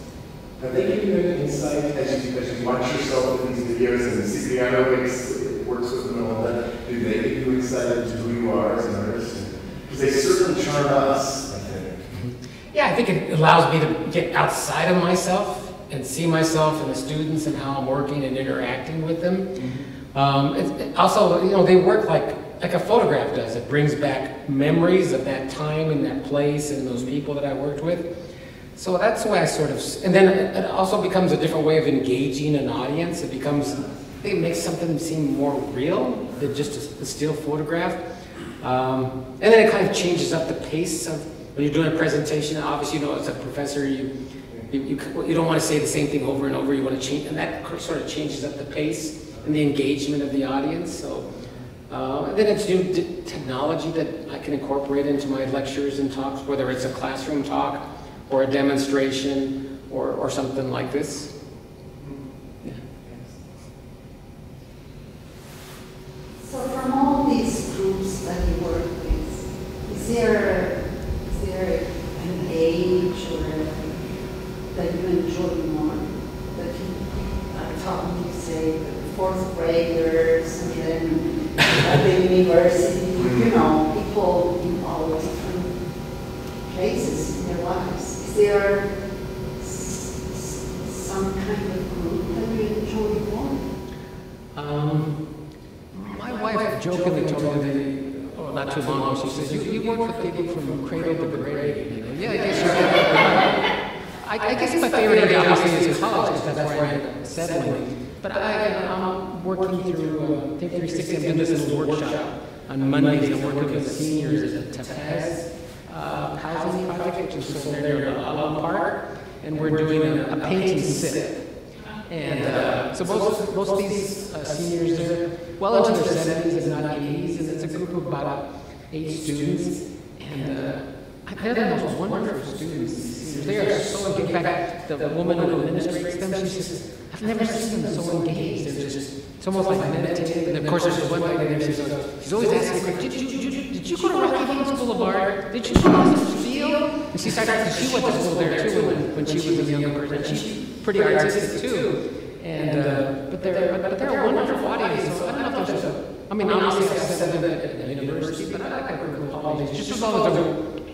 [SPEAKER 5] have they given you any insight as you watch yourself in these videos and see the analytics works with them and all that? Do they get you excited to who you are as an artist? Because they certainly charm us, I think.
[SPEAKER 2] Yeah, I think it allows me to get outside of myself and see myself and the students and how I'm working and interacting with them. Mm-hmm. Also, they work like a photograph does. It brings back memories of that time and that place and those people that I worked with. So that's the way I and then it also becomes a different way of engaging an audience. It makes something seem more real than just a still photograph. And then it kind of changes up the pace of when you're doing a presentation. Obviously, you know, as a professor, you don't want to say the same thing over and over. You want to change, and that sort of changes up the pace and the engagement of the audience. So, and then it's new technology that I can incorporate into my lectures and talks, whether it's a classroom talk or a demonstration or something like this. Yeah.
[SPEAKER 6] So from all these groups that you work with, is there an age or that you enjoy more? That you are talking to, say, the fourth graders, and then at the university, you know, people in all different places in their lives. Is there some kind of group that you enjoy more?
[SPEAKER 2] My wife jokingly told me, not too long ago, she says, you work with people from cradle to grave. You know, yeah, I guess you're right. I guess my favorite area obviously is college, because that's where I'm settling. But I'm working through Think 360. I'm doing this little workshop on Mondays. I'm working with seniors at the Topaz housing project, which is over there in Alum Park. And we're doing a painting sip. And so most of these seniors are well into their 70s, if not 80s, and it's a group of about 8 students. And they're the most wonderful students. They are so engaged. In fact, the woman who administrates them, she says, I've never seen them so engaged. They're just, it's almost like meditative. And of course, there's one lady there, she's always asking, did you go to Rocky Mountain School of Art? Did you go to Steel? And she started, because she went to school there too when she was a younger person. She's pretty artistic too. And, but they're a wonderful audience. So I don't know if there's obviously I've said them at university, but I like a group of colleges. Just as long as they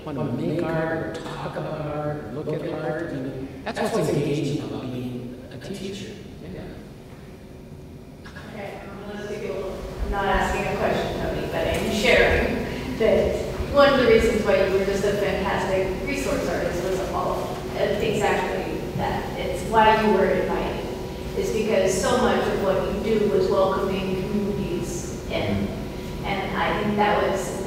[SPEAKER 2] want to make art, or talk about art, or look at art. I mean, that's what's engaging about being a teacher. Yeah.
[SPEAKER 7] Okay, I'm not asking a question, Tony, but I'm sharing that one of the reasons why you were just a fantastic resource artist was exactly that. It's why you were invited. Is because so much of what you do was welcoming communities in. And I think that was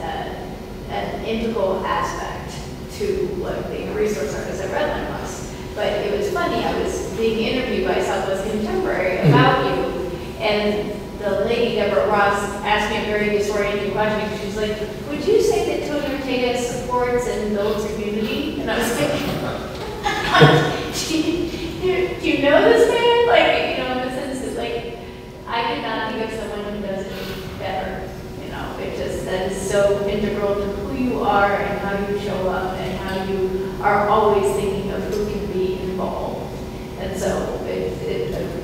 [SPEAKER 7] an integral aspect to what being a resource artist at Redline was. But it was funny, I was being interviewed by Southwest Contemporary about you, and the lady, Deborah Ross, asked me a very disorienting question. She was like, would you say that Tony Ortega supports and builds community? And I was like, do you know this man? Like, you know, in the sense that, like, I could not think of someone who does it better. You know, it just, that is so integral to who you are and how you show up and how you are always thinking of who can be involved. And so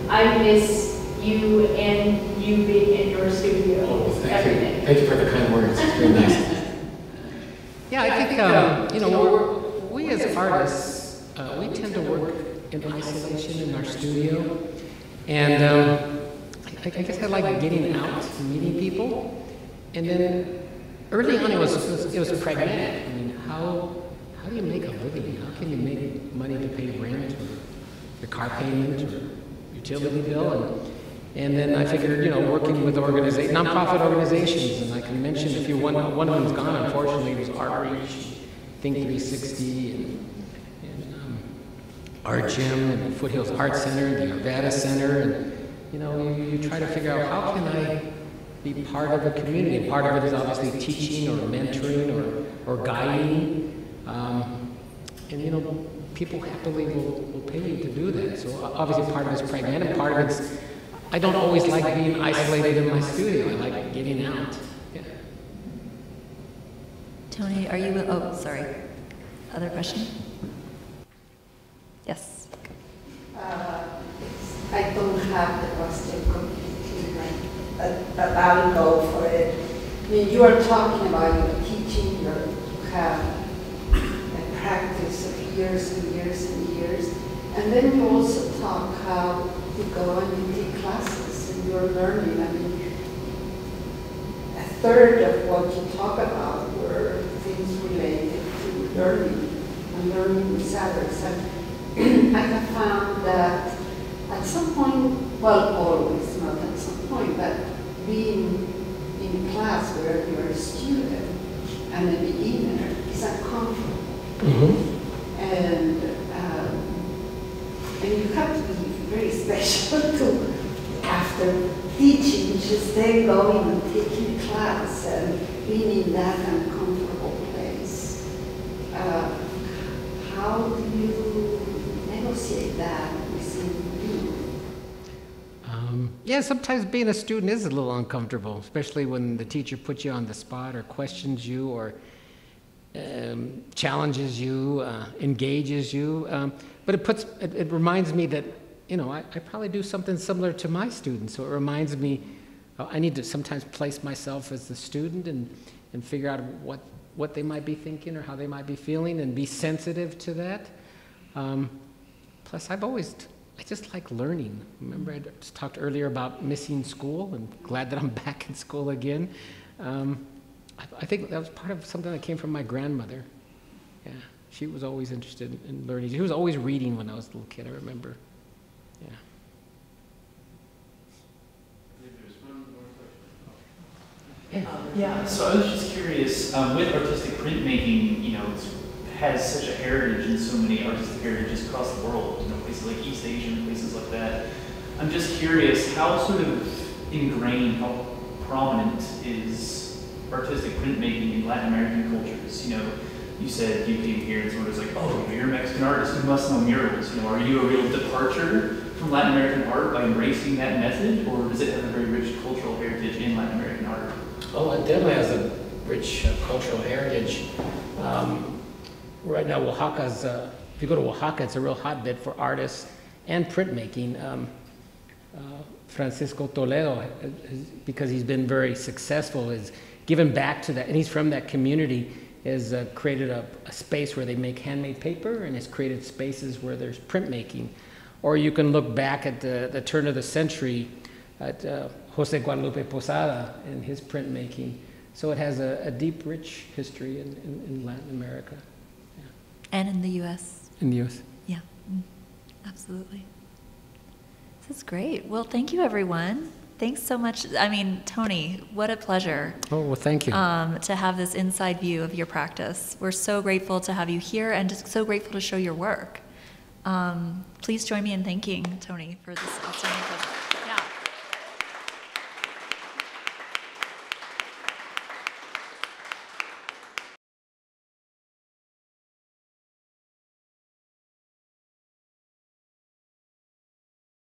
[SPEAKER 7] I miss you and you being in your studio every day.
[SPEAKER 2] Thank you for the kind words. It's very nice. Yeah, I think, we as artists, we tend to work in isolation in our studio. And I guess I like getting out and meeting people. And then early on it was pragmatic. I mean, how do you make a living? How can you make money to pay rent or your car payment or utility bill? And then I figured, working with nonprofit organizations, and I can mention a few. One of them's gone, unfortunately, was Outreach, Think 360, and Art Gym, and Foothills Art Center, the Arvada Center, and you try to figure out how can I be part of a community. And part of it is obviously teaching or mentoring or guiding, and people happily will pay you to do that. So obviously part of it is pragmatic, part of it's I don't always like being isolated in my studio. I like getting out. Yeah.
[SPEAKER 4] Tony, are you, oh, sorry. Other question? Yes.
[SPEAKER 6] I don't have the question completely right, but I'll go for it. I mean, you are talking about your teaching, you have a practice of years and years and years, and then you also talk how you go and you take classes and you're learning. I mean, a third of what you talk about were things related to learning and learning with others. And I have found that at some point, well, always, not at some point, but being in a class where you're a student and a beginner is uncomfortable. And you have to be very special to, after teaching, just then going and taking class and being in that uncomfortable place. How do you negotiate that within you?
[SPEAKER 2] Yeah, sometimes being a student is a little uncomfortable, especially when the teacher puts you on the spot or questions you or challenges you, engages you. But it reminds me that, I probably do something similar to my students. So it reminds me, I need to sometimes place myself as the student and figure out what they might be thinking or how they might be feeling and be sensitive to that. Plus, I just like learning. Remember, I just talked earlier about missing school and glad that I'm back in school again. I think that was part of something that came from my grandmother. Yeah, she was always interested in learning. She was always reading when I was a little kid, I remember. Yeah.
[SPEAKER 8] Yeah, so I was just curious, with artistic printmaking, it has such a heritage and so many artistic heritages across the world, places like East Asia and places like that. I'm just curious, how sort of ingrained, how prominent is artistic printmaking in Latin American cultures? You said you came here and sort of was like, oh, you're a Mexican artist, you must know murals. Are you a real departure from Latin American art by embracing that method, or does it have a very rich cultural heritage in Latin American art?
[SPEAKER 2] Oh, it definitely has a rich cultural heritage. Right now, Oaxaca's, if you go to Oaxaca, it's a real hotbed for artists and printmaking. Francisco Toledo, because he's been very successful, has given back to that, and he's from that community, has created a space where they make handmade paper and has created spaces where there's printmaking. Or you can look back at the turn of the century at Jose Guadalupe Posada and his printmaking. So it has a deep, rich history in Latin America. Yeah.
[SPEAKER 4] And in the U.S.
[SPEAKER 2] In the U.S.
[SPEAKER 4] Yeah, absolutely. This is great. Well, thank you, everyone. Thanks so much. I mean, Tony, what a pleasure.
[SPEAKER 2] Oh, well, thank you.
[SPEAKER 4] To have this inside view of your practice. We're so grateful to have you here and just so grateful to show your work. Please join me in thanking Tony for this outstanding